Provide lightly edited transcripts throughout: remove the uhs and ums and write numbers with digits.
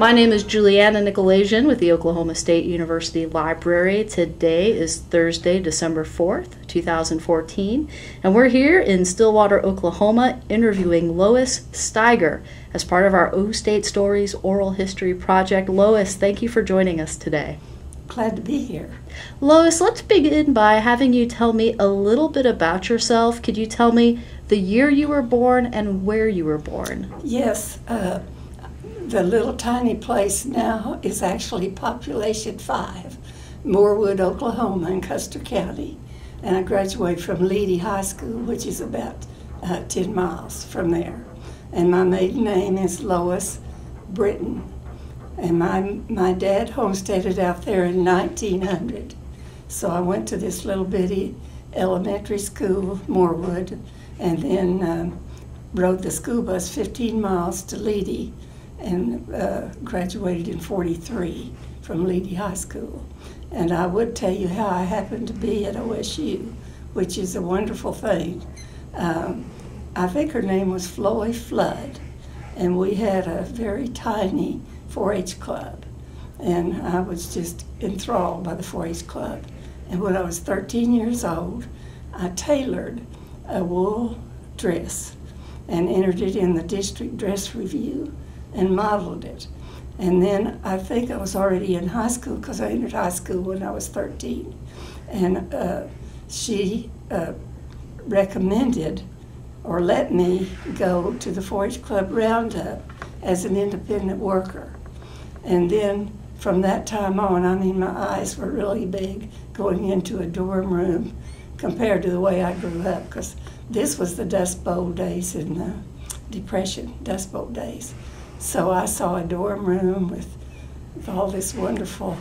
My name is Juliana Nykolaiszyn with the Oklahoma State University Library. Today is Thursday, December 4th, 2014, and we're here in Stillwater, Oklahoma, interviewing Lois Steiger as part of our O State Stories Oral History Project. Lois, thank you for joining us today. Glad to be here. Lois, let's begin by having you tell me a little bit about yourself. Could you tell me the year you were born and where you were born? Yes, the little tiny place now is actually population 5, Moorwood, Oklahoma in Custer County. And I graduated from Leedy High School, which is about 10 miles from there. And my maiden name is Lois Britton. And my dad homesteaded out there in 1900. So I went to this little bitty elementary school, Moorwood, and then rode the school bus 15 miles to Leedy and graduated in '43 from Leedy High School. And I would tell you how I happened to be at OSU, which is a wonderful thing. I think her name was Floyd Flood, and we had a very tiny 4-H club, and I was just enthralled by the 4-H club. And when I was 13 years old, I tailored a wool dress and entered it in the district dress review and modeled it. And then I think I was already in high school because I entered high school when I was 13. And she recommended or let me go to the 4-H Club Roundup as an independent worker. And then from that time on, I mean, my eyes were really big going into a dorm room compared to the way I grew up, because this was the Dust Bowl days in the Depression, Dust Bowl days. So I saw a dorm room with all this wonderful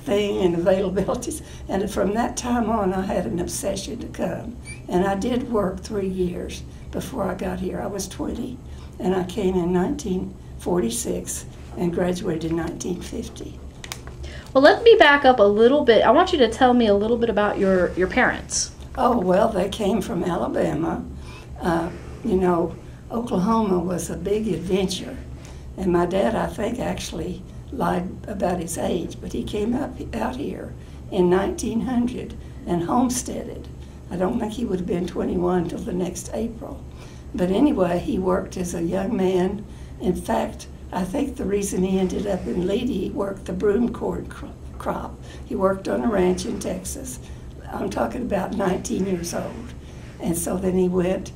thing and availabilities. And from that time on, I had an obsession to come. And I did work 3 years before I got here. I was 20, and I came in 1946 and graduated in 1950. Well, let me back up a little bit. I want you to tell me a little bit about your parents. Oh, well, they came from Alabama. You know, Oklahoma was a big adventure. And my dad, I think, actually lied about his age, but he came out here in 1900 and homesteaded. I don't think he would have been 21 till the next April. But anyway, he worked as a young man. In fact, I think the reason he ended up in Leedy, he worked the broom corn crop. He worked on a ranch in Texas. I'm talking about 19 years old. And so then he went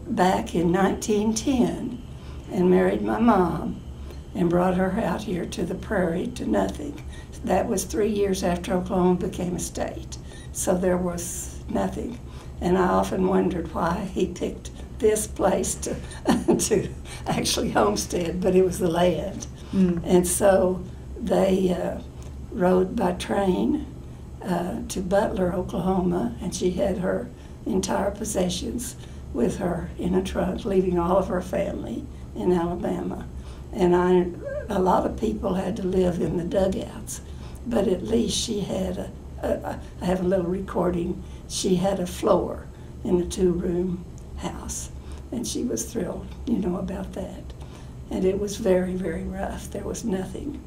back in 1910 and married my mom and brought her out here to the prairie to nothing. That was 3 years after Oklahoma became a state. So there was nothing. And I often wondered why he picked this place to actually homestead, but it was the land. And so they rode by train to Butler, Oklahoma, and she had her entire possessions with her in a trunk, leaving all of her family in Alabama. And a lot of people had to live in the dugouts, but at least she had I have a little recording, she had a floor in a 2-room house, and she was thrilled, you know, about that. And it was very, very rough. There was nothing.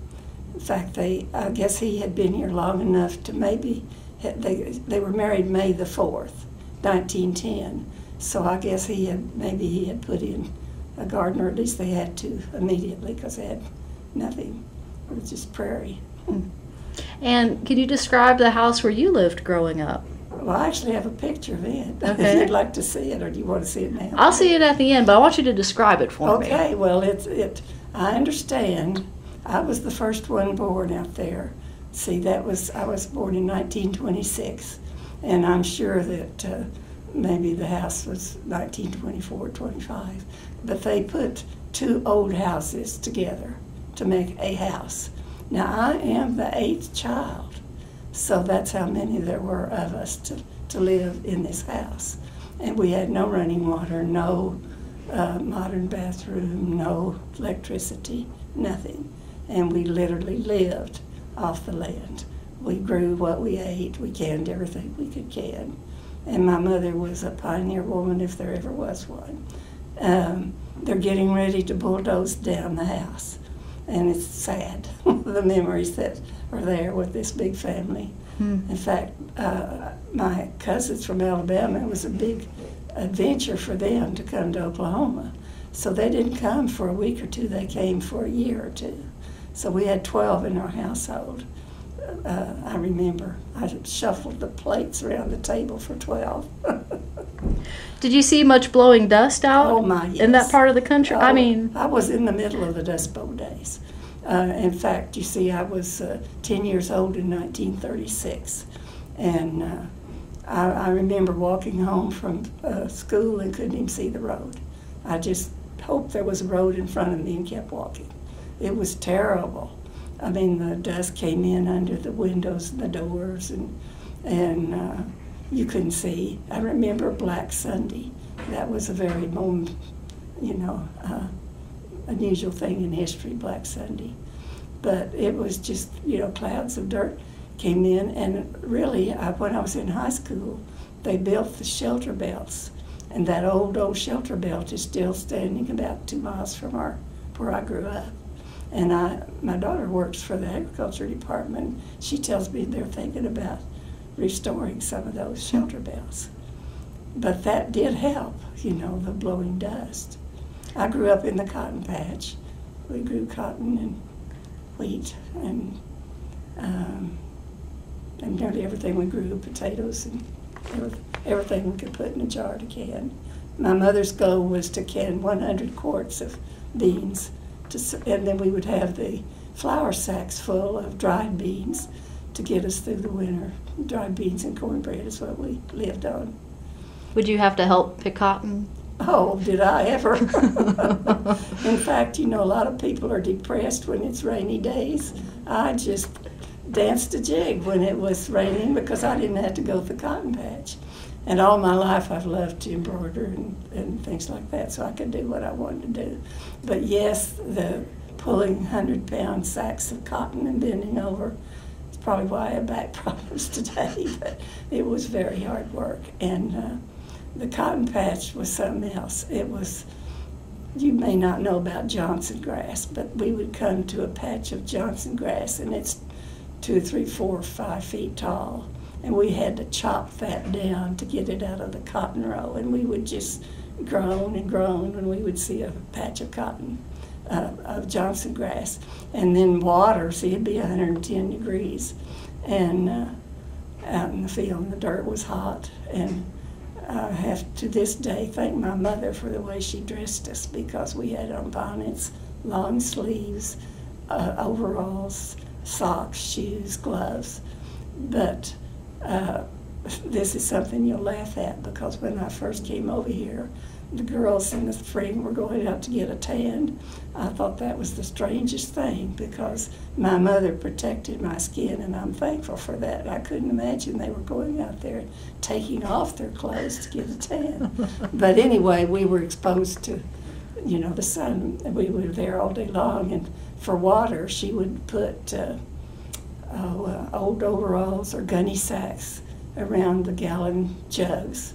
In fact, I guess he had been here long enough to maybe, they were married May the 4th, 1910. So I guess he had put in a garden, or at least they had to immediately, because they had nothing. It was just prairie. And can you describe the house where you lived growing up? Well, I actually have a picture of it. Okay. If you'd like to see it, or do you want to see it now? I'll see it at the end, but I want you to describe it for me. Okay, well, I understand. I was the first one born out there. See, I was born in 1926, and I'm sure that maybe the house was 1924, 25. But they put 2 old houses together to make a house. Now, I am the 8th child, so that's how many there were of us to live in this house. And we had no running water, no modern bathroom, no electricity, nothing. And we literally lived off the land. We grew what we ate, we canned everything we could can. And my mother was a pioneer woman, if there ever was one. They're getting ready to bulldoze down the house. and it's sad, the memories that are there with this big family. In fact, my cousins from Alabama, it was a big adventure for them to come to Oklahoma. So they didn't come for a week or two, they came for a year or two. So we had 12 in our household. I remember I shuffled the plates around the table for 12. Did you see much blowing dust out Oh my, yes. in that part of the country? Oh, I mean, I was in the middle of the Dust Bowl days. In fact, you see, I was 10 years old in 1936. And I remember walking home from school and couldn't even see the road. I just hoped there was a road in front of me and kept walking. It was terrible. I mean, the dust came in under the windows and the doors, and you couldn't see. I remember Black Sunday. That was a very unusual thing in history, Black Sunday. But it was just, clouds of dirt came in, and really, when I was in high school, they built the shelter belts, and that old shelter belt is still standing about 2 miles from where I grew up. And my daughter works for the agriculture department. She tells me they're thinking about restoring some of those shelter belts. But that did help, the blowing dust. I grew up in the cotton patch. We grew cotton and wheat and nearly everything we grew, potatoes and everything we could put in a jar to can. My mother's goal was to can 100 quarts of beans, and then we would have the flour sacks full of dried beans to get us through the winter. Dried beans and cornbread is what we lived on. would you have to help pick cotton? Oh, did I ever? In fact, a lot of people are depressed when it's rainy days. I just danced a jig when it was raining because I didn't have to go to the cotton patch. And all my life I've loved to embroider and things like that, so I could do what I wanted to do. But yes, the pulling 100-pound sacks of cotton and bending over, it's probably why I have back problems today, but it was very hard work. And the cotton patch was something else. It was, you may not know about Johnson grass, but we would come to a patch of Johnson grass, and it's 2, 3, 4, 5 feet tall. And we had to chop that down to get it out of the cotton row. And we would just groan and groan when we would see a patch of cotton, of Johnson grass. And then water, see, it'd be 110 degrees. And out in the field, the dirt was hot. And I have to this day thank my mother for the way she dressed us, because we had on bonnets, long sleeves, overalls, socks, shoes, gloves. But this is something you'll laugh at, because when I first came over here, the girls in the spring were going out to get a tan. I thought that was the strangest thing, because my mother protected my skin, and I'm thankful for that. I couldn't imagine they were going out there taking off their clothes to get a tan. But anyway, we were exposed to, the sun. We were there all day long, and for water, she would put old overalls or gunny sacks around the gallon jugs.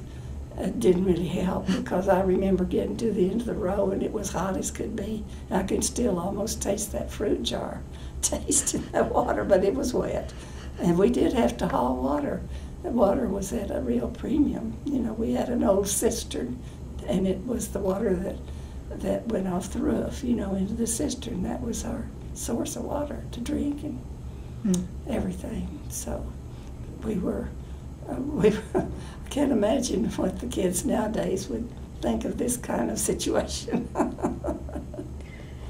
It didn't really help, because I remember getting to the end of the row and it was hot as could be. I could still almost taste that fruit jar tasting that water, but it was wet. And we did have to haul water. The water was at a real premium. We had an old cistern, and it was the water that went off the roof, into the cistern. That was our source of water to drink and everything. So we were, I can't imagine what the kids nowadays would think of this kind of situation.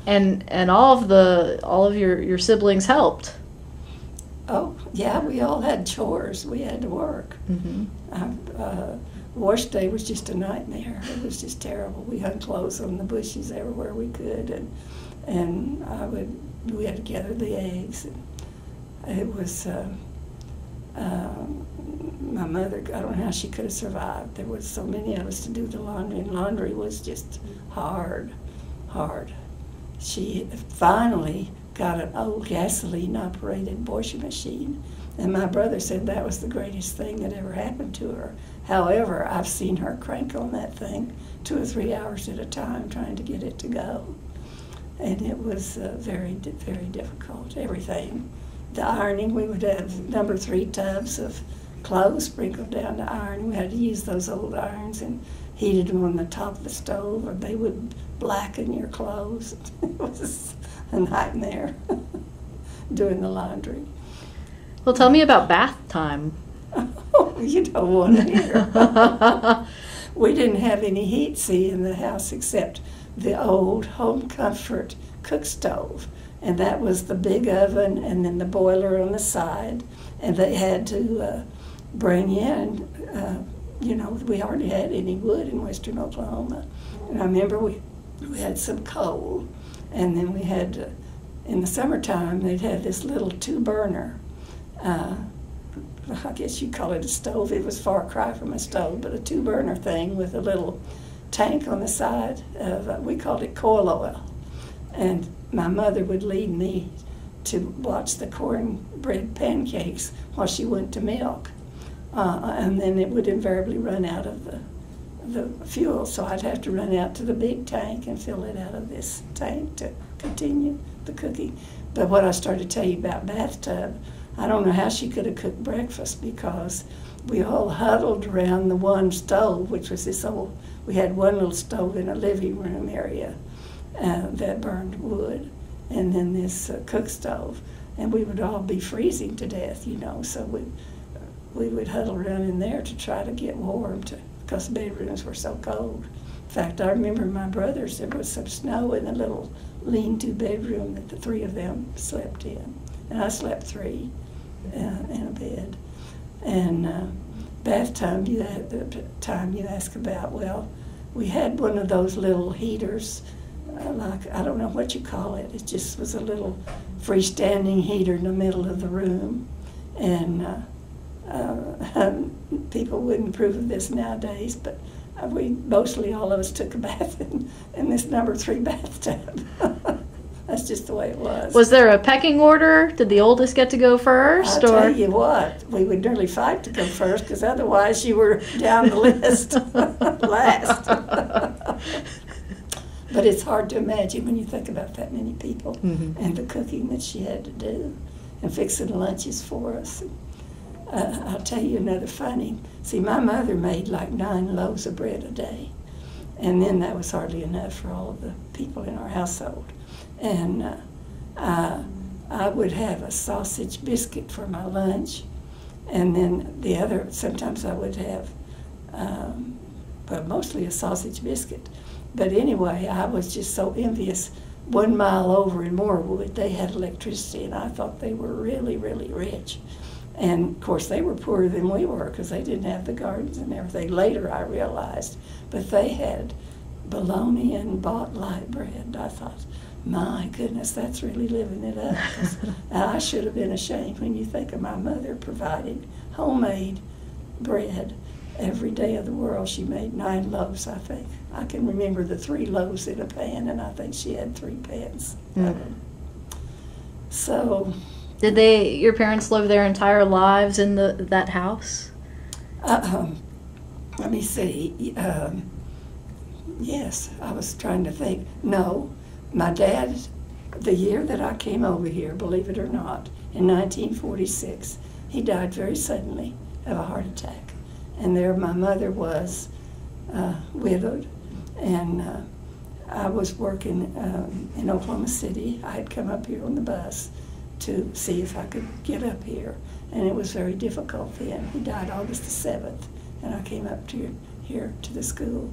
And all of your siblings helped. Oh yeah, we all had chores. We had to work. Mm-hmm. Wash day was just a nightmare. It was just terrible. We hung clothes on the bushes everywhere we could, and we had to gather the eggs. And it was my mother. I don't know how she could have survived. There was so many of us to do the laundry, and laundry was just hard. She finally got an old gasoline-operated washing machine, and my brother said that was the greatest thing that ever happened to her. However, I've seen her crank on that thing 2 or 3 hours at a time trying to get it to go. and it was very difficult. Everything. The ironing, we would have number 3 tubs of clothes sprinkled down to iron. We had to use those old irons and heated them on the top of the stove, or they would blacken your clothes. It was a nightmare doing the laundry. Well, tell me about bath time. Oh, you don't want to hear. We didn't have any heat, see, in the house except the old Home Comfort cook stove. And that was the big oven and then the boiler on the side. And they had to bring in, we hardly had any wood in western Oklahoma. And I remember we had some coal. And then we had, in the summertime, they'd have this little 2-burner. I guess you'd call it a stove. It was far cry from a stove, but a 2-burner thing with a little tank on the side of, we called it coal oil. And my mother would lead me to watch the cornbread pancakes while she went to milk. And then it would invariably run out of the fuel, so I'd have to run out to the big tank and fill it out of this tank to continue the cooking. But what I started to tell you about bathtub, I don't know how she could have cooked breakfast, because we all huddled around the one stove, which was this old, we had one little stove in a living room area that burned wood, and then this cook stove. And we would all be freezing to death, so we would huddle around in there to try to get warm, because the bedrooms were so cold. In fact, I remember my brothers, there was some snow in the little lean-to bedroom that the 3 of them slept in. And I slept 3 in a bed. And bath time, the time you ask about, well, we had one of those little heaters, I don't know what you call it. It just was a little freestanding heater in the middle of the room. And people wouldn't approve of this nowadays, but mostly all of us took a bath in this number 3 bathtub. That's just the way it was. Was there a pecking order? Did the oldest get to go first? I'll tell you what, we would nearly fight to go first, because otherwise you were down the list last. But it's hard to imagine when you think about that many people and the cooking that she had to do and fixing lunches for us. I'll tell you another funny. See, my mother made like 9 loaves of bread a day, and then that was hardly enough for all of the people in our household. And I would have a sausage biscuit for my lunch, and then sometimes I would have, mostly a sausage biscuit. But anyway, I was just so envious. 1 mile over in Morewood, they had electricity, and I thought they were really, really rich. And, of course, they were poorer than we were, because they didn't have the gardens and everything. Later, I realized. But they had bologna and bought light bread. I thought, my goodness, that's really living it up. I should have been ashamed when you think of my mother providing homemade bread every day of the world. She made 9 loaves, I think. I can remember the 3 loaves in a pan, and I think she had 3 pans of them. So... Did your parents live their entire lives in that house? Let me see. Yes, I was trying to think. No, my dad, the year that I came over here, believe it or not, in 1946, he died very suddenly of a heart attack. And there my mother was widowed, and I was working in Oklahoma City. I had come up here on the bus to see if I could get up here, and it was very difficult then. He died August the 7th, and I came up here to the school,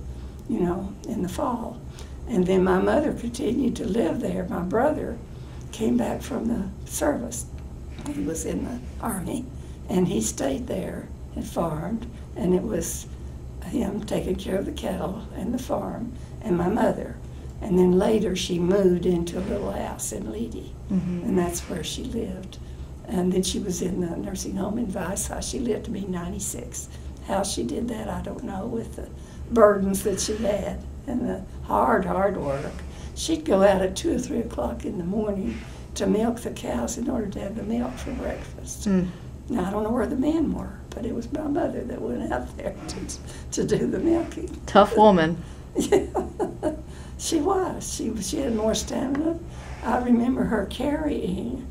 in the fall. And then my mother continued to live there. My brother came back from the service. He was in the Army, and he stayed there and farmed, and it was him taking care of the cattle and the farm, and my mother. And then later she moved into a little house in Leedy, and that's where she lived. And then she was in the nursing home in Vice. She lived to be 96. How she did that, I don't know, with the burdens that she had and the hard work. She'd go out at 2 or 3 o'clock in the morning to milk the cows in order to have the milk for breakfast. Now, I don't know where the men were, but it was my mother that went out there to do the milking. Tough woman. Yeah. She was. She had more stamina. I remember her carrying,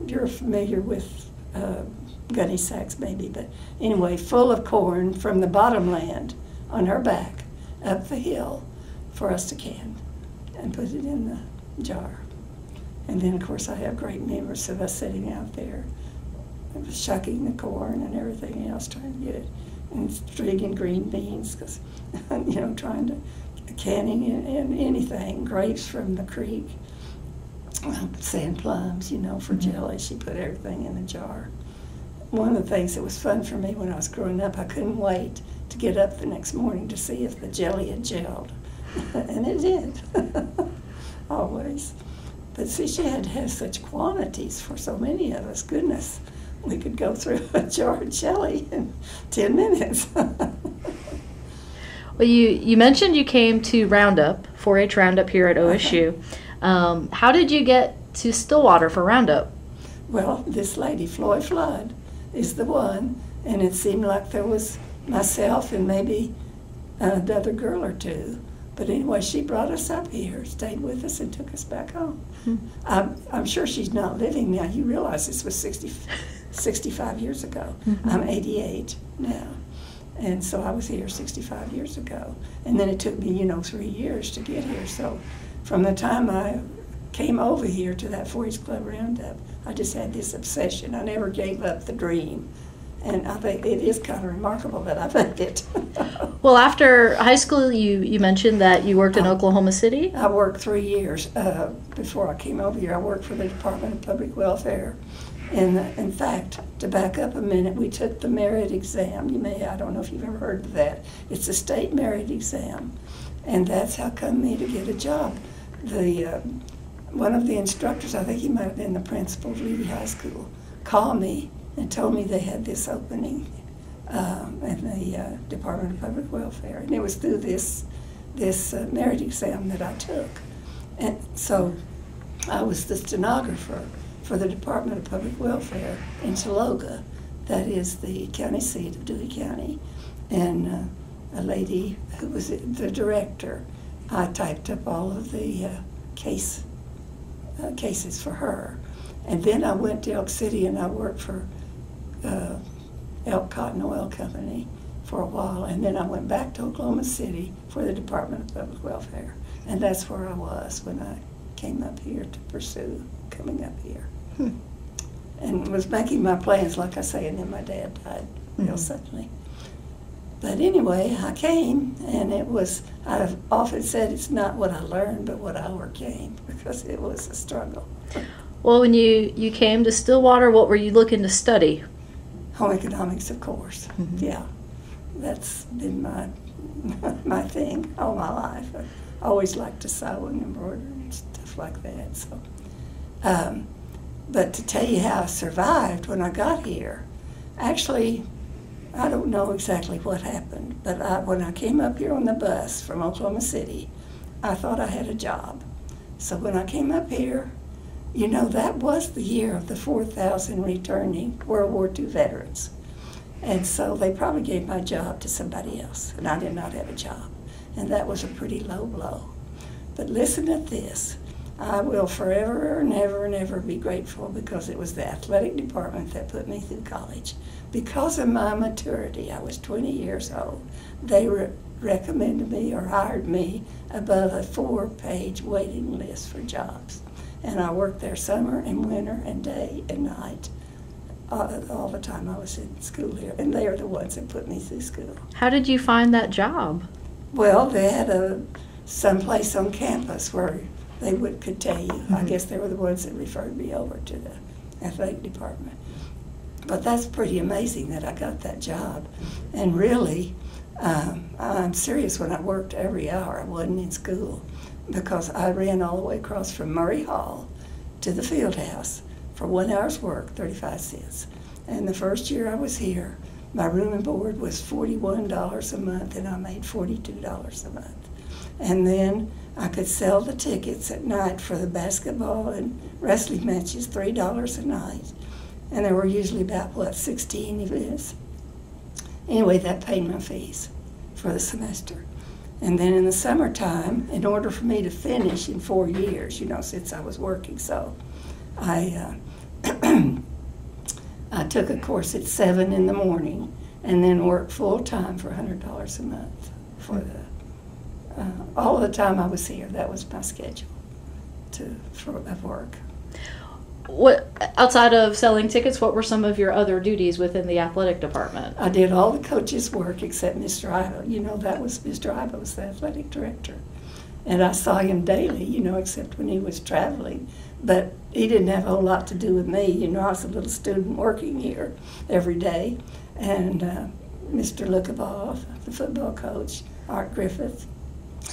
you're familiar with gunny sacks maybe, but anyway, full of corn from the bottomland on her back up the hill for us to can and put it in the jar. And then, of course, I have great memories of us sitting out there shucking the corn and everything else, trying to get it, and strigging green beans, because, you know, trying to, canning in anything, grapes from the creek, sand plums, you know, for jelly. She put everything in a jar. One of the things that was fun for me when I was growing up, I couldn't wait to get up the next morning to see if the jelly had gelled. And it did, always. But see, she had to have such quantities for so many of us. Goodness, we could go through a jar of jelly in 10 minutes. Well, you mentioned you came to Roundup, 4-H Roundup here at OSU. How did you get to Stillwater for Roundup? Well, this lady, Floyd Flood, is the one, and it seemed like there was myself and maybe another girl or two. But anyway, she brought us up here, stayed with us, and took us back home. I'm sure she's not living now. You realize this was 65 years ago. I'm 88 now. And so I was here 65 years ago. And then it took me, 3 years to get here. So from the time I came over here to that 4-H Club Roundup, I just had this obsession. I never gave up the dream. And I think it is kind of remarkable that I've had it. Well, after high school, you mentioned that you worked in Oklahoma City? I worked 3 years before I came over here. I worked for the Department of Public Welfare. And in fact, to back up a minute, we took the merit exam. I don't know if you've ever heard of that. It's a state merit exam. And that's how come me to get a job. One of the instructors, I think he might have been the principal of Levy High School, called me and told me they had this opening in the Department of Public Welfare. And it was through this merit exam that I took. And so I was the stenographer for the Department of Public Welfare in Tologa. That is the county seat of Dewey County. And a lady who was the director, I typed up all of the cases for her. And then I went to Elk City and I worked for Elk Cotton Oil Company for a while, and then I went back to Oklahoma City for the Department of Public Welfare. And that's where I was when I came up here to pursue coming up here. And was making my plans, like I say, and then my dad died real suddenly. But anyway, I came, and I've often said it's not what I learned, but what I overcame, because it was a struggle. Well, when you came to Stillwater, what were you looking to study? Home economics, of course. Yeah, that's been my thing all my life. I always liked to sew and embroider and stuff like that. So, but to tell you how I survived when I got here, actually, I don't know exactly what happened, but when I came up here on the bus from Oklahoma City, I thought I had a job. So when I came up here, that was the year of the 4,000 returning World War II veterans. And so they probably gave my job to somebody else, and I did not have a job. And that was a pretty low blow. But listen to this. I will forever and ever and ever be grateful, because it was the athletic department that put me through college. Because of my maturity, I was 20 years old, they recommended me or hired me above a 4-page waiting list for jobs. And I worked there summer and winter and day and night, all the time I was in school here. And they are the ones that put me through school. How did you find that job? Well, they had someplace on campus where they could tell you. I guess they were the ones that referred me over to the athletic department. But that's pretty amazing that I got that job. And really, I'm serious when I worked every hour. I wasn't in school, because I ran all the way across from Murray Hall to the field house for 1 hour's work, 35 cents. And the first year I was here, my room and board was $41 a month, and I made $42 a month. And then I could sell the tickets at night for the basketball and wrestling matches, $3 a night. And there were usually about, 16 events. Anyway, that paid my fees for the semester. And then in the summertime, in order for me to finish in 4 years, since I was working, so I I took a course at 7 in the morning and then worked full-time for $100 a month for all of the time I was here. That was my schedule of work. What, outside of selling tickets, what were some of your other duties within the athletic department? I did all the coaches' work except Mr. Ivo. That was Mr. Ivo was the athletic director. And I saw him daily, except when he was traveling. But he didn't have a whole lot to do with me. I was a little student working here every day. And Mr. Lookabaugh, the football coach, Art Griffith,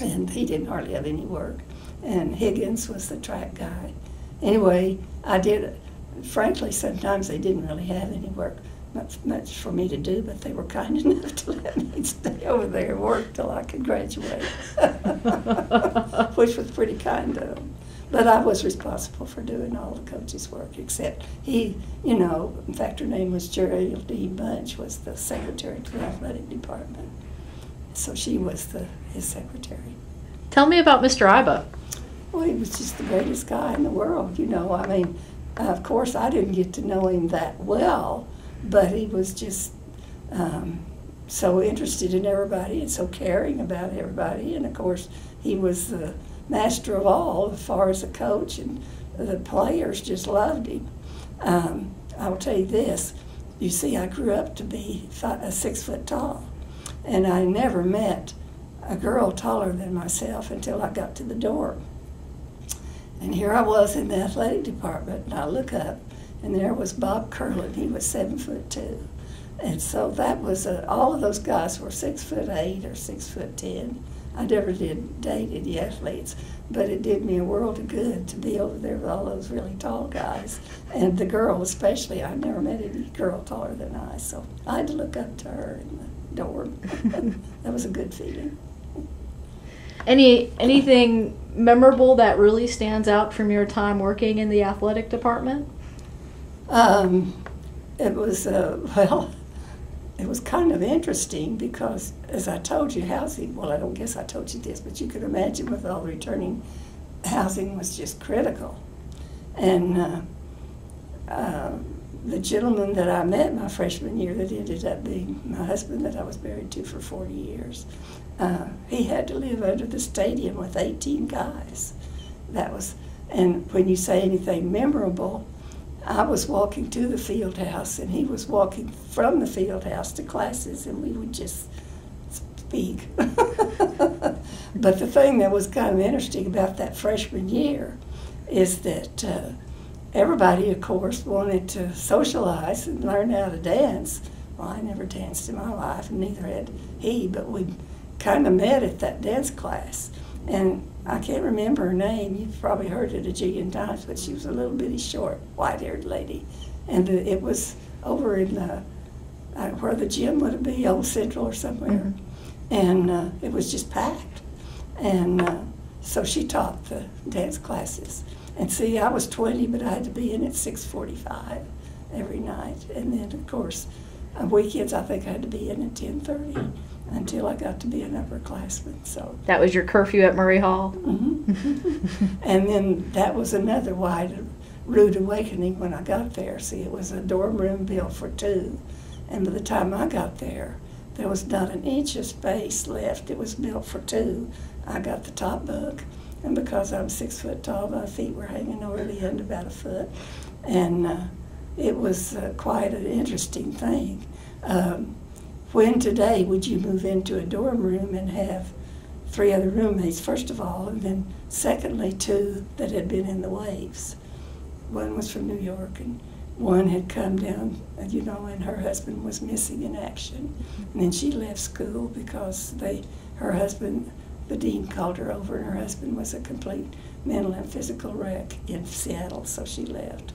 and he didn't hardly have any work. And Higgins was the track guy. Anyway, I did, frankly, sometimes they didn't really have any work, much for me to do, but they were kind enough to let me stay over there and work till I could graduate, which was pretty kind of them. But I was responsible for doing all the coaches' work, except he, in fact, her name was Geraldine Bunch, was the secretary to the athletic department. So she was his secretary. Tell me about Mr. Iba. Well, he was just the greatest guy in the world, Of course, I didn't get to know him that well, but he was just so interested in everybody and so caring about everybody. And, of course, he was the master of all as far as a coach, and the players just loved him. I'll tell you this. You see, I grew up to be 6 foot tall, and I never met a girl taller than myself until I got to the dorm. And here I was in the athletic department, and I look up, and there was Bob Curlin. He was 7'2". And so that was, all of those guys were 6'8" or 6'10". I never did date any athletes, but it did me a world of good to be over there with all those really tall guys. And the girl especially, I never met any girl taller than I, so I had to look up to her in the dorm. That was a good feeling. Anything memorable that really stands out from your time working in the athletic department? It was, it was kind of interesting because, as I told you, housing, well, I don't guess I told you this, but you could imagine with all the returning, housing was just critical. And the gentleman that I met my freshman year that ended up being my husband that I was married to for 40 years, he had to live under the stadium with 18 guys. And when you say anything memorable, I was walking to the field house and he was walking from the field house to classes, and we would just speak. But the thing that was kind of interesting about that freshman year is that everybody, of course, wanted to socialize and learn how to dance. Well, I never danced in my life, and neither had he, but we kind of met at that dance class. And I can't remember her name. You've probably heard it a jillion times, but she was a little bitty short, white-haired lady. And it was over in where the gym would be, Old Central or somewhere. Mm-hmm. And it was just packed. And so she taught the dance classes. And see, I was 20, but I had to be in at 6:45 every night. And then, of course, on weekends, I think I had to be in at 10:30 until I got to be an upperclassman. So that was your curfew at Murray Hall? Mm-hmm. And then that was another rude awakening when I got there. See, it was a dorm room built for 2. And by the time I got there was not an inch of space left. It was built for 2. I got the top bunk. And because I'm 6 foot tall, my feet were hanging over the end about a foot. And it was quite an interesting thing. When today would you move into a dorm room and have 3 other roommates, first of all, and then secondly 2 that had been in the waves. One was from New York, and one had come down, and her husband was missing in action. And then she left school because her husband, the dean called her over, and her husband was a complete mental and physical wreck in Seattle, so she left.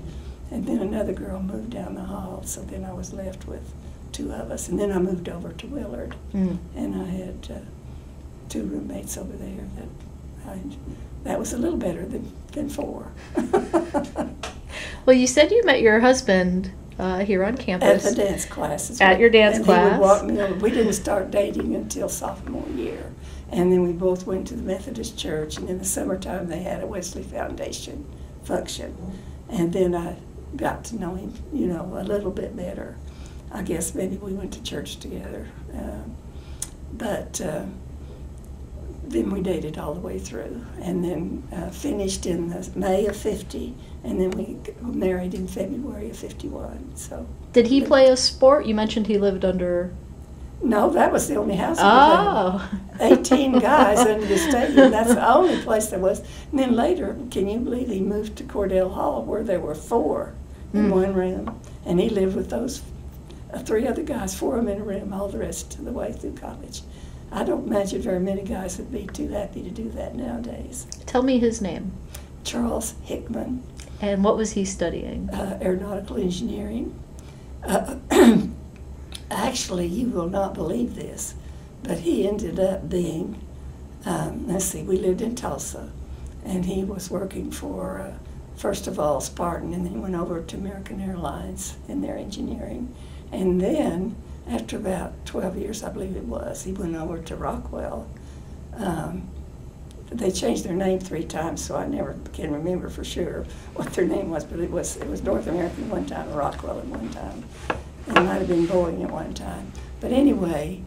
And then another girl moved down the hall, so then I was left with 2 of us. And then I moved over to Willard, and I had 2 roommates over there that was a little better than 4. Well, you said you met your husband here on campus. At the dance classes. At your dance class. He would walk me over. We didn't start dating until sophomore year. And then we both went to the Methodist Church, and in the summertime they had a Wesley Foundation function. And then I got to know him, you know, a little bit better. I guess maybe we went to church together. But then we dated all the way through, and then finished in the May of 50, and then we married in February of 51. So. Did he play a sport? You mentioned he lived under... No, that was the only house. Oh. 18 guys under the stadium. That's the only place there was. And then later, can you believe he moved to Cordell Hall, where there were 4 in one room, and he lived with those 3 other guys, 4 of them in a room, all the rest of the way through college. I don't imagine very many guys would be too happy to do that nowadays. Tell me his name. Charles Hickman. And what was he studying? Aeronautical engineering. Actually, you will not believe this, but he ended up being, let's see, we lived in Tulsa, and he was working for, first of all, Spartan, and then he went over to American Airlines in their engineering. And then, after about 12 years, I believe it was, he went over to Rockwell. They changed their name 3 times, so I never can remember for sure what their name was, but it was North American one time, Rockwell at one time. It might have been Boeing at one time. But anyway,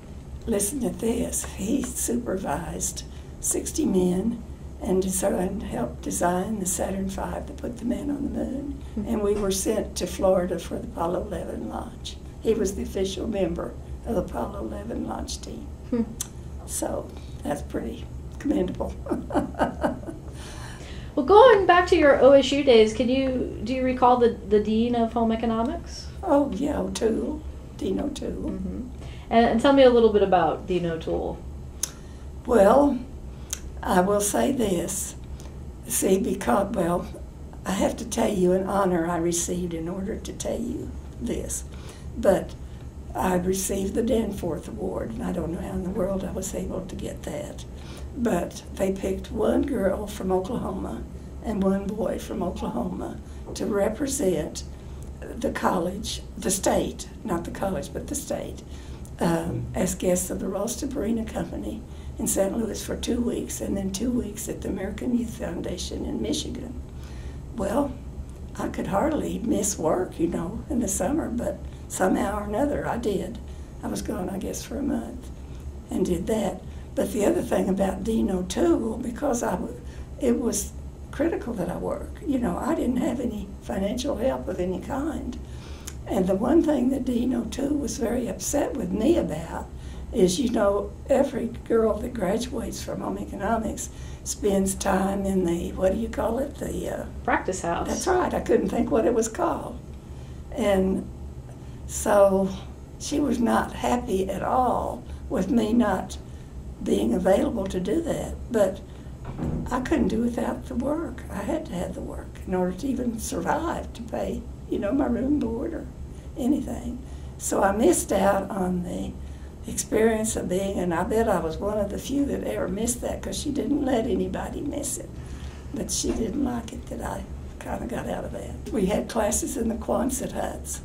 listen to this. He supervised 60 men and helped design the Saturn V that put the man on the moon. And we were sent to Florida for the Apollo 11 launch. He was the official member of the Apollo 11 launch team. So that's pretty commendable. Well, going back to your OSU days, do you recall the dean of home economics? Oh yeah, O'Toole, Dean O'Toole. And tell me a little bit about Dean O'Toole. Well, I will say this. See, because, well, I have to tell you an honor I received in order to tell you this. But I received the Danforth Award, and I don't know how in the world I was able to get that. But they picked one girl from Oklahoma and one boy from Oklahoma to represent the college, the state, not the college, but the state, as guests of the Ralston Marina Company in St. Louis for 2 weeks, and then 2 weeks at the American Youth Foundation in Michigan. Well, I could hardly miss work, you know, in the summer, but somehow or another I did. I was gone, I guess, for a month and did that. But the other thing about Dean O'Toole, because it was critical that I work. You know, I didn't have any financial help of any kind. And the one thing that Dean O'Toole was very upset with me about is, you know, every girl that graduates from home economics spends time in the, what do you call it? The practice house. That's right. I couldn't think what it was called. And so she was not happy at all with me not being available to do that. But I couldn't do without the work. I had to have the work in order to even survive, to pay, you know, my room board or anything. So I missed out on the experience of being, and I bet I was one of the few that ever missed that, because she didn't let anybody miss it. But she didn't like it that I kind of got out of that. We had classes in the Quonset huts.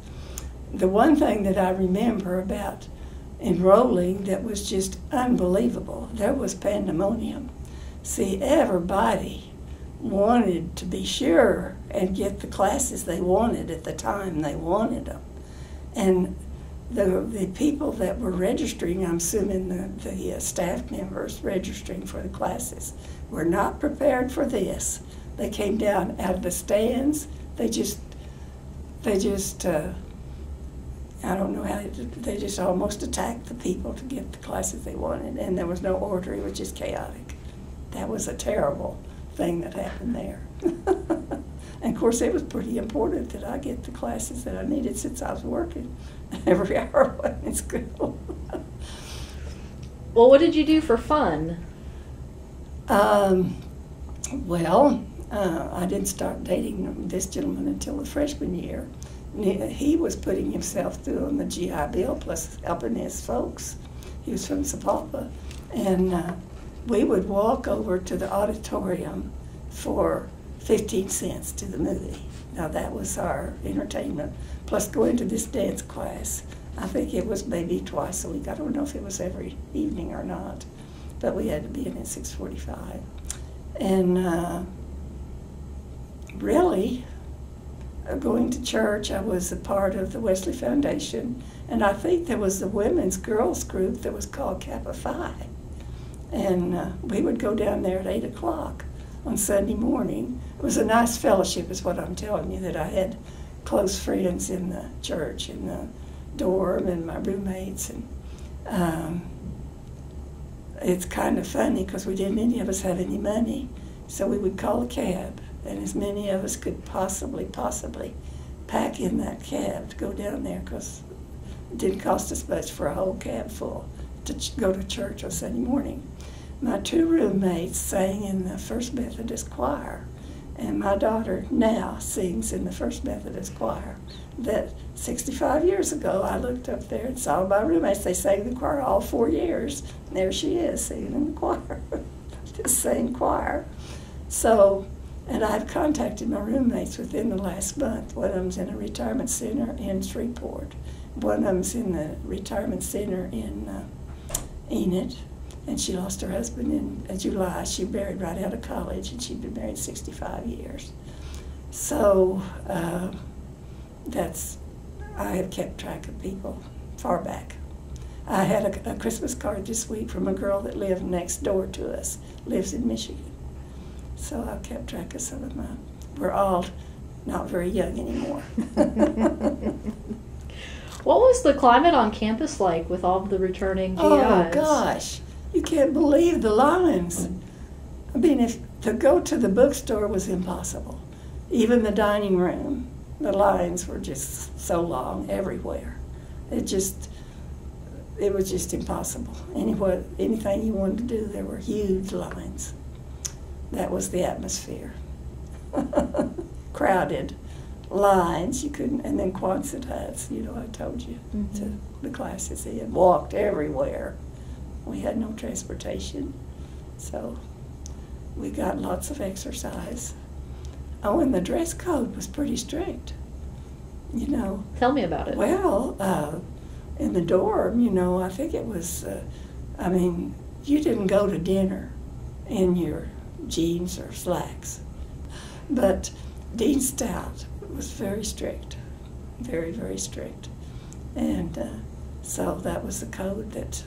The one thing that I remember about enrolling that was just unbelievable, there was pandemonium. See, everybody wanted to be sure and get the classes they wanted at the time they wanted them. And the people that were registering, I'm assuming the staff members registering for the classes, were not prepared for this. They came down out of the stands. They just I don't know how, they just almost attacked the people to get the classes they wanted, and there was no order. It was just chaotic. That was a terrible thing that happened there. And of course, it was pretty important that I get the classes that I needed, since I was working every hour I went in school. Well, what did you do for fun? Well, I didn't start dating this gentleman until the freshman year. He was putting himself through on the GI Bill, plus helping his folks. He was from Sapulpa. And we would walk over to the auditorium for 15 cents to the movie. Now that was our entertainment, plus going to this dance class. I think it was maybe twice a week. I don't know if it was every evening or not. but we had to be in at 6:45. And really, going to church, I was a part of the Wesley Foundation, and I think there was the women's girls group that was called Kappa Phi. And we would go down there at 8 o'clock on Sunday morning. It was a nice fellowship, is what I'm telling you, that I had close friends in the church, in the dorm, and my roommates. And it's kind of funny because we didn't any of us have any money, so we would call a cab, and as many of us could possibly pack in that cab to go down there, because it didn't cost us much for a whole cab full to go to church on Sunday morning. My two roommates sang in the First Methodist choir, and my daughter now sings in the First Methodist choir. That 65 years ago, I looked up there and saw my roommates. They sang in the choir all 4 years, and there she is singing in the choir, the same choir. So, and I've contacted my roommates within the last month. One of them's in a retirement center in Shreveport. One of them's in the retirement center in Enid, and she lost her husband in July. She married right out of college, and she'd been married 65 years. So I have kept track of people far back. I had a Christmas card this week from a girl that lived next door to us, lives in Michigan. So I kept track of some of mine. We're all not very young anymore. What was the climate on campus like with all of the returning GIs? Oh, gosh. You can't believe the lines. I mean, to go to the bookstore was impossible. Even the dining room, the lines were just so long everywhere. It was just impossible. Anything you wanted to do, there were huge lines. That was the atmosphere. Crowded lines, you couldn't, and then Quonset huts, I told you, to the classes in, walked everywhere. We had no transportation, so we got lots of exercise. Oh, and the dress code was pretty strict, Tell me about it. Well, in the dorm, I think it was, you didn't go to dinner in your jeans or slacks. But Dean Stout was very strict, very, very strict. And so that was the code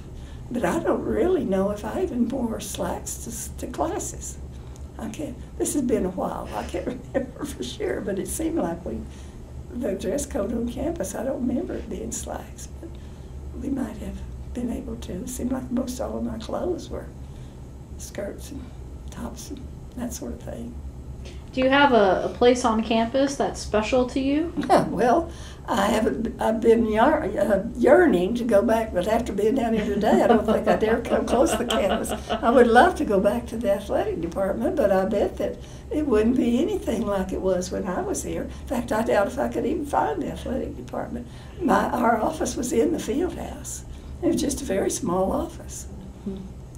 but I don't really know if I even wore slacks to classes. This has been a while. I can't remember for sure, but it seemed like the dress code on campus, I don't remember it being slacks, but we might have been able to. It seemed like most all of my clothes were skirts and tops and that sort of thing. Do you have a place on campus that's special to you? Well, I've been yearning to go back, but after being down here today, I don't think I dare come close to the campus. I would love to go back to the athletic department, but I bet that it wouldn't be anything like it was when I was here. In fact, I doubt if I could even find the athletic department. Our office was in the field house. It was just a very small office.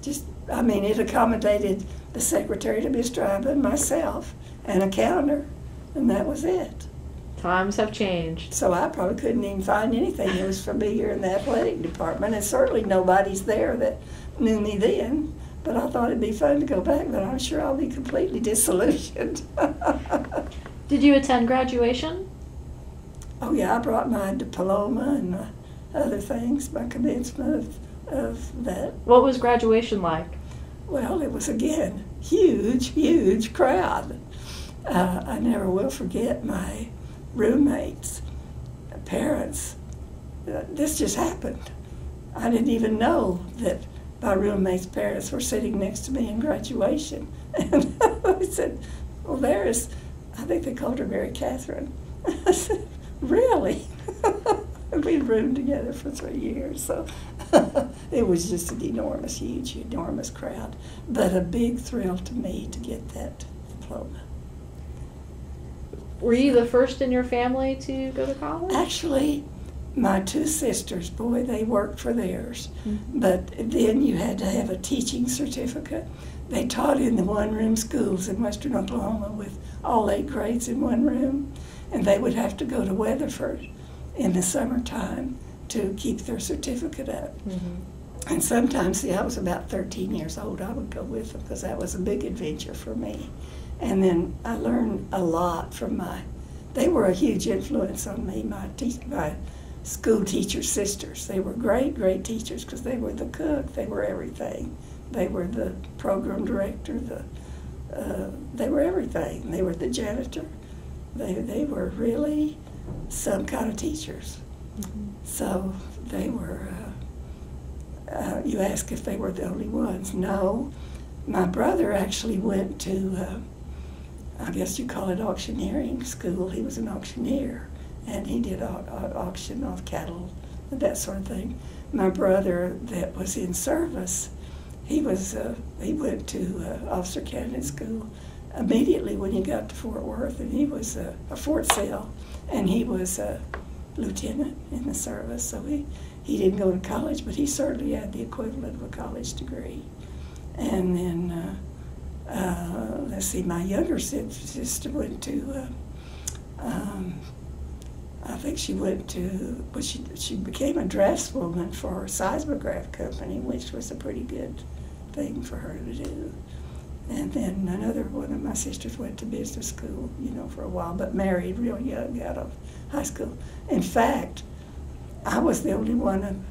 It accommodated the secretary to Miss Driver and myself, and a counter, and that was it. Times have changed. So I probably couldn't even find anything that was familiar in the athletic department, and certainly nobody's there that knew me then. But I thought it'd be fun to go back, but I'm sure I'll be completely disillusioned. Did you attend graduation? Oh yeah, I brought my diploma and my other things, my commencement of that. What was graduation like? Well, it was, again, huge crowd. I never will forget my roommates' parents. This just happened. I didn't even know that my roommates' parents were sitting next to me in graduation. And I said, well, I think they called her Mary Catherine. I said, really? We'd roomed together for 3 years, so it was just an huge, enormous crowd. But a big thrill to me to get that diploma. Were you the first in your family to go to college? Actually, my two sisters, boy, they worked for theirs. But then you had to have a teaching certificate. They taught in the one-room schools in western Oklahoma with all 8 grades in one room, and they would have to go to Weatherford in the summertime to keep their certificate up. And sometimes, see, I was about 13 years old, I would go with them because that was a big adventure for me. And then I learned a lot from they were a huge influence on me, my school teacher sisters. They were great, great teachers because they were the cook, they were everything. They were the program director, they were everything. They were the janitor. They were really some kind of teachers. Mm-hmm. So they were, you ask if they were the only ones. No, my brother actually went to, I guess you call it auctioneering school. He was an auctioneer, and he did auction of cattle, that sort of thing. My brother that was in service, he went to officer candidate school immediately when he got to Fort Worth, and he was a Fort Sill, and he was a lieutenant in the service. So he didn't go to college, but he certainly had the equivalent of a college degree. And then, let's see, my younger sister went to, I think she went to, but she became a draftswoman for a seismograph company, which was a pretty good thing for her to do. And then another one of my sisters went to business school, for a while, but married real young out of high school. In fact, I was the only one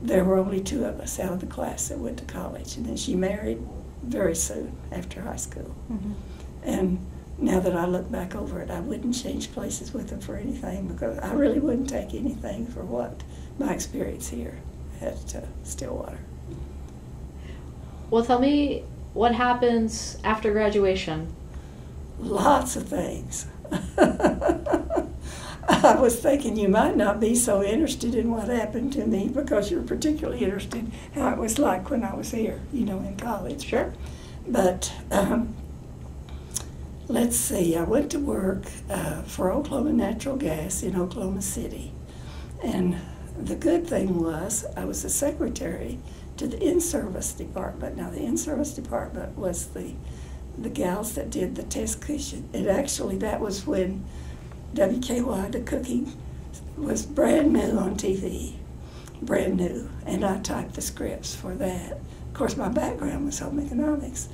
there were only two of us out of the class that went to college, and then she married very soon after high school. Mm-hmm. And now that I look back over it, I wouldn't change places with them for anything, because I really wouldn't take anything for what my experience here at Stillwater. Well, tell me, what happens after graduation? Lots of things. I was thinking you might not be so interested in what happened to me because you're particularly interested in how it was like when I was here, in college. Sure. But let's see, I went to work for Oklahoma Natural Gas in Oklahoma City. And the good thing was I was the secretary to the in-service department. Now, the in-service department was the gals that did the test kitchen. And actually, that was when WKY, the cooking, was brand new on TV, brand new. And I typed the scripts for that. Of course, my background was home economics.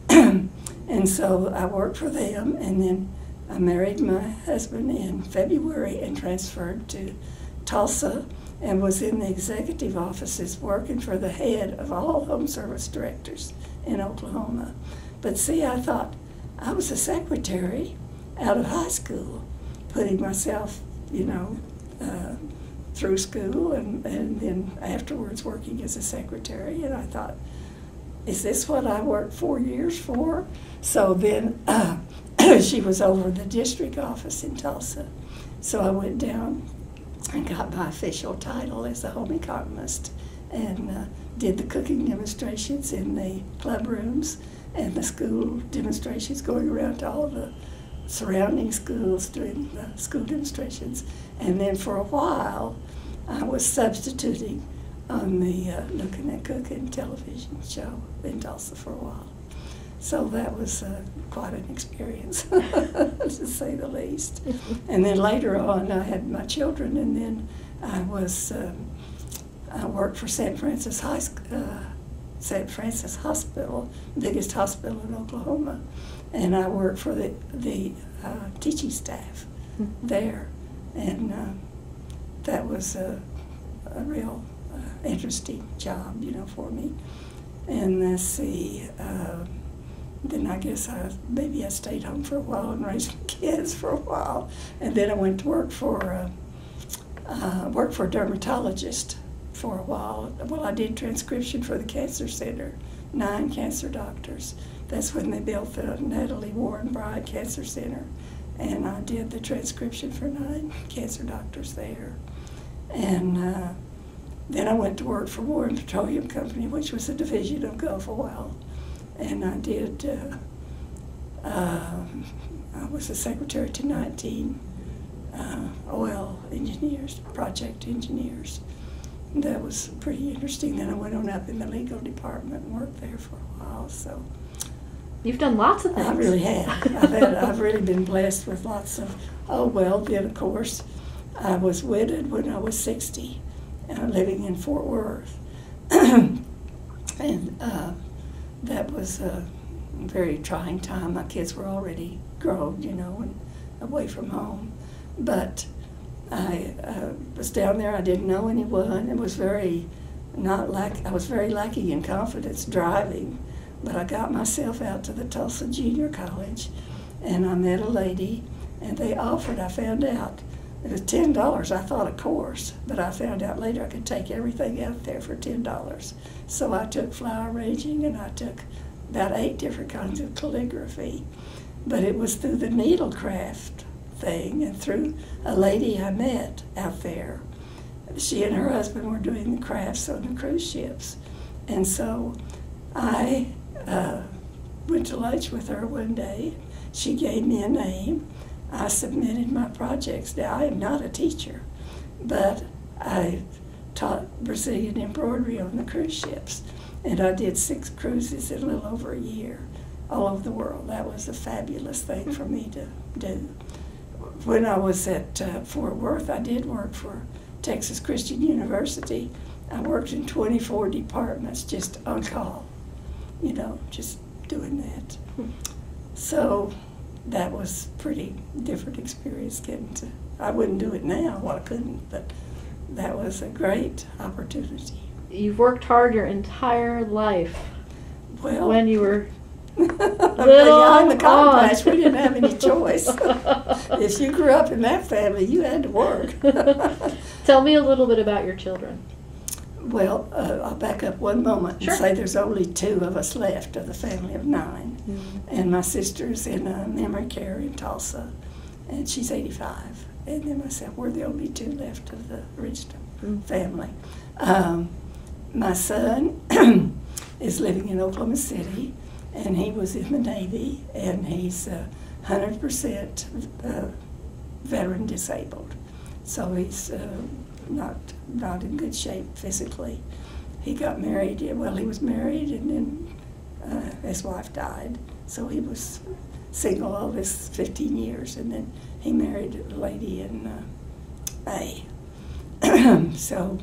And so I worked for them, and then I married my husband in February and transferred to Tulsa, and was in the executive offices working for the head of all home service directors in Oklahoma. But see, I thought I was a secretary out of high school, putting myself, through school and then afterwards working as a secretary. And I thought, is this what I worked 4 years for? So then she was over the district office in Tulsa. So I went down and got my official title as a home economist, and did the cooking demonstrations in the club rooms and the school demonstrations, going around to all the surrounding schools doing the school demonstrations. And then for a while, I was substituting on the Looking at Cooking television show in Tulsa for a while. So that was quite an experience, to say the least. And then later on, I had my children, and then I worked for St. Francis Hospital, biggest hospital in Oklahoma, and I worked for the teaching staff there, and that was a real interesting job, for me. And let's see. Then I guess maybe I stayed home for a while and raised my kids for a while, and then I went to work for a dermatologist for a while. Well, I did transcription for the cancer center, 9 cancer doctors. That's when they built the Natalie Warren Bride Cancer Center, and I did the transcription for 9 cancer doctors there. And then I went to work for Warren Petroleum Company, which was a division of Gulf Oil. And I did, I was a secretary to 19 oil engineers, project engineers. And that was pretty interesting. Then I went on up in the legal department and worked there for a while. So you've done lots of things. I really have. I've really been blessed with lots of, then of course, I was widowed when I was 60, living in Fort Worth. and that was a very trying time. My kids were already grown, you know, and away from home. But I was down there. I didn't know anyone. It was I was very lacking in confidence driving. But I got myself out to the Tulsa Junior College, and I met a lady, and they offered, I found out, it was $10. I thought a course, but I found out later I could take everything out there for $10. So I took flower arranging, and I took about 8 different kinds of calligraphy. But it was through the needlecraft thing and through a lady I met out there. She and her husband were doing the crafts on the cruise ships. And so I went to lunch with her one day. She gave me a name. I submitted my projects. Now, I am not a teacher, but I taught Brazilian embroidery on the cruise ships. And I did 6 cruises in a little over a year all over the world. That was a fabulous thing for me to do. When I was at Fort Worth, I did work for Texas Christian University. I worked in 24 departments just on call, you know, just doing that. So that was pretty different experience getting to, I wouldn't do it now, well I couldn't, but that was a great opportunity. You've worked hard your entire life. Well, when you were behind the complex, we didn't have any choice. If you grew up in that family, you had to work. Tell me a little bit about your children. Well, I'll back up one moment and Sure. say there's only 2 of us left of the family of 9. Mm-hmm. And my sister's in memory care in Tulsa, and she's 85. And then myself, we're the only 2 left of the original family. My son is living in Oklahoma City, and he was in the Navy, and he's 100% veteran disabled. So he's not in good shape physically. He got married, well, he was married, and then his wife died. So he was single all this 15 years, and then he married a lady in May. So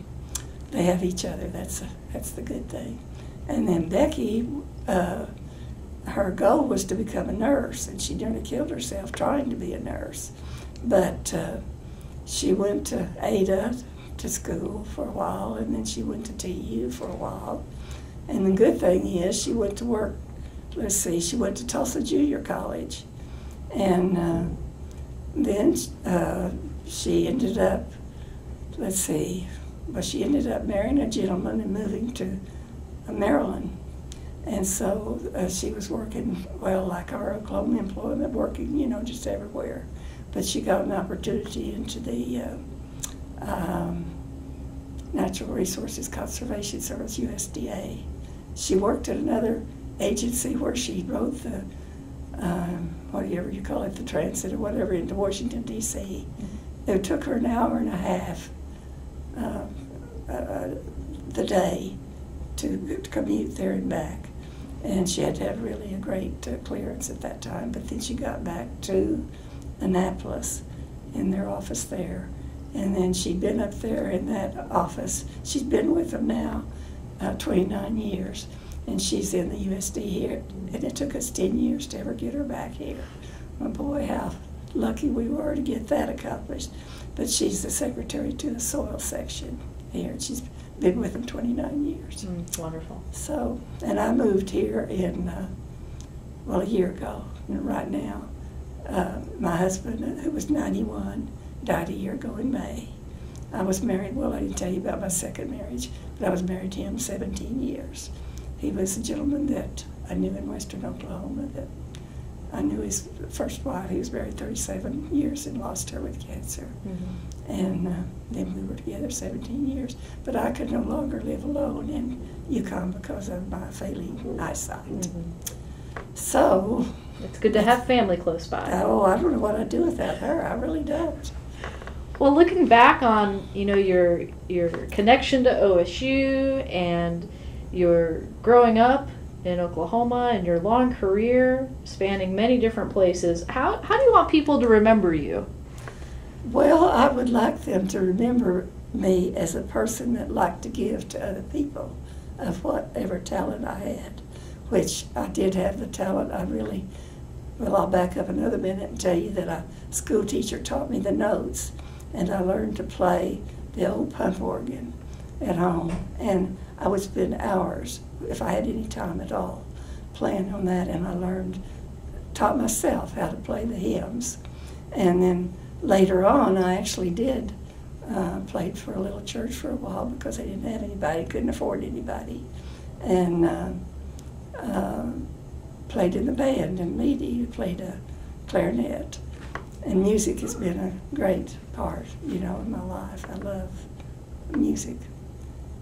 they have each other. That's the good thing. And then Becky, her goal was to become a nurse, and she nearly killed herself trying to be a nurse. But she went to Ada to school for a while, and then she went to TU for a while. And the good thing is she went to work, she went to Tulsa Junior College. And then she ended up, she ended up marrying a gentleman and moving to Maryland. And so she was working, well, like our Oklahoma employment, working, you know, just everywhere. But she got an opportunity into the Natural Resources Conservation Service, USDA. She worked at another agency where she wrote the, whatever you call it, the transit or whatever, into Washington, D.C. It took her an hour and a half the day to commute there and back. And she had to have really a great clearance at that time. But then she got back to Annapolis in their office there. And then she'd been up there in that office. She's been with them now 29 years. And she's in the USD here. And it took us 10 years to ever get her back here. Oh boy, how lucky we were to get that accomplished. But she's the secretary to the soil section here. She's been with them 29 years. Wonderful. So, and I moved here in, well, a year ago, right now. My husband, who was 91, died a year ago in May. I was married, well, I didn't tell you about my second marriage, but I was married to him 17 years. He was a gentleman that I knew in western Oklahoma, that I knew his first wife. He was married 37 years and lost her with cancer. And then we were together 17 years. But I could no longer live alone in Yukon because of my failing eyesight. So it's good to have family close by. Oh, I don't know what I'd do without her. I really don't. Well, looking back on, you know, your connection to OSU and your growing up in Oklahoma and your long career spanning many different places, how do you want people to remember you? Well, I would like them to remember me as a person that liked to give to other people. of whatever talent I had, which I did have the talent. Well, I'll back up another minute and tell you that a school teacher taught me the notes, and I learned to play the old pump organ at home. And I would spend hours, if I had any time at all, playing on that, and I taught myself how to play the hymns. And then later on, I actually did played for a little church for a while because they didn't have anybody, couldn't afford anybody, and played in the band, and Meady played a clarinet. And music has been a great part, of my life. I love music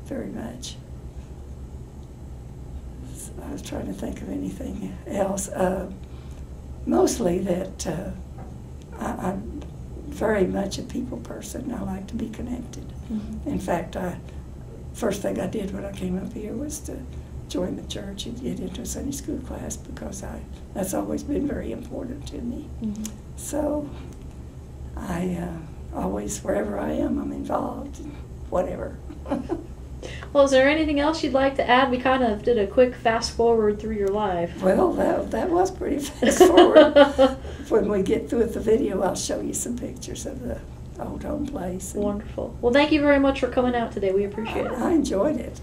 very much. I was trying to think of anything else. Mostly that I'm very much a people person. I like to be connected. Mm-hmm. In fact, first thing I did when I came up here was to join the church and get into a Sunday school class because that's always been very important to me. Mm-hmm. So I always, wherever I am, I'm involved in whatever. Well, is there anything else you'd like to add? We kind of did a quick fast forward through your life. Well, that was pretty fast forward. When we get through with the video, I'll show you some pictures of the old home place. Wonderful. Well, thank you very much for coming out today. We appreciate it. I enjoyed it.